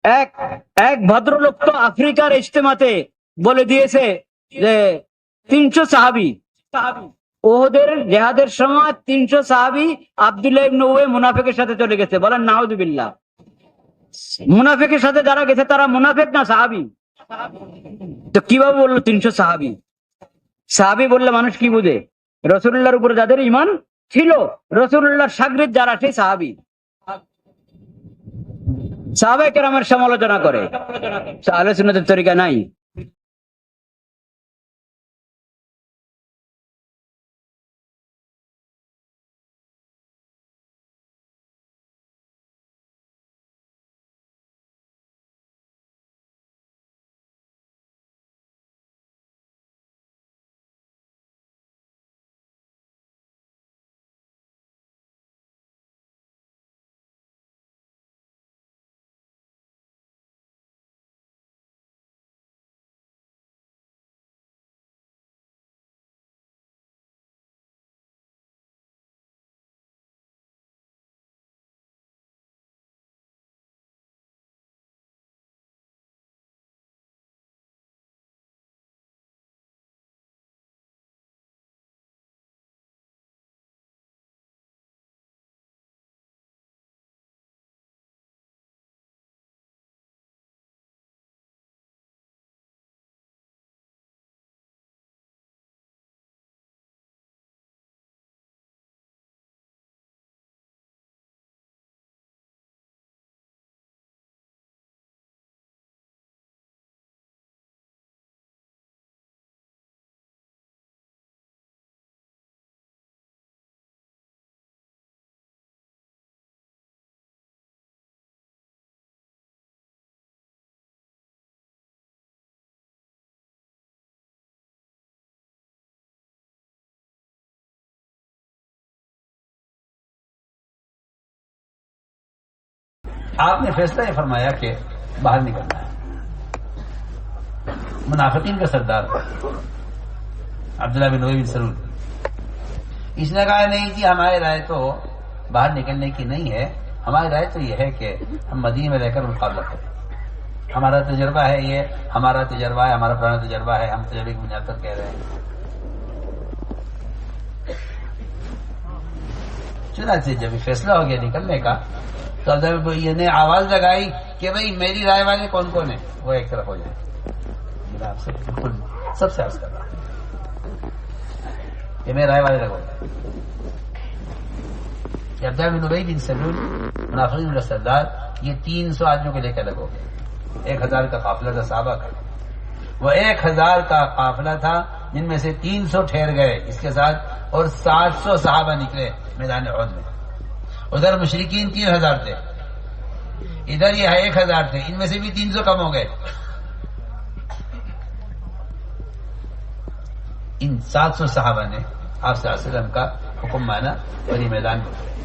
এক এক ভদ্রলোক তো আফ্রিকার ইজতেমাতে বলে দিয়েছে যে 300 সাহাবী, ওদের জেহাদের সময় 300 সাহাবী আব্দুল্লাহ ইবনে উবাই মুনাফিকের সাথে চলে গেছে। বলেন নাউযুবিল্লাহ। মুনাফিকের সাথে যারা গেছে তারা মুনাফিক না সাহাবী? তো কিভাবে বললো 300 সাহাবী? সাহাবী বললে মানুষ কি বুঝে? রাসূলুল্লাহর উপরে যাদের ঈমান ছিল, রাসূলুল্লাহর শাগরিদ যারা, সেই সাহাবী। সাহাবায়ে কেরামের সমালোচনা করে আহলে সুন্নাতের তরিকা নাই। آپ نے فیصلہ یہ فرمایا کہ باہر نکلنا ہے. منافقین کا سردار عبداللہ بن ابی بن سلول، اس نے کہا نہیں جی ہماری رائے تو باہر نکلنے کی نہیں ہے، ہماری رائے تو یہ ہے کہ ہم مدینے میں رہ کر مقابلہ کریں. ہمارا تجربہ ہے، یہ ہمارا تجربہ ہے، ہمارا پرانا تجربہ ہے، ہم تجربے کی بنیاد پر کہہ رہے ہیں. چنانچہ جب فیصلہ ہو گیا نکلنے کا تو یہ نے آواز لگائی کہ بھئی میری رائے والے کون کون ہیں، وہ ایک طرف ہو جائے. میں آپ سے بالکل سب سے عرض کر رہا ہوں کہ میرے رائے والے لگو. عبداللہ بن ابی بن سلول منافقین کا سردار، یہ 300 آدمیوں کو لے کر لگو گے. 1000 کا قافلہ تھا صحابہ کا، وہ 1000 کا قافلہ تھا جن میں سے 300 ٹھہر گئے اس کے ساتھ، اور 700 صحابہ نکلے میدان احد میں. ادھر مشرکین 3000 تھے، ادھر یہ 1000 تھے، ان میں سے بھی 300 کم ہو گئے. ان 700 صحابہ نے آپ صلی اللہ علیہ وسلم کا حکم مانا اور یہ میدان میں اترے.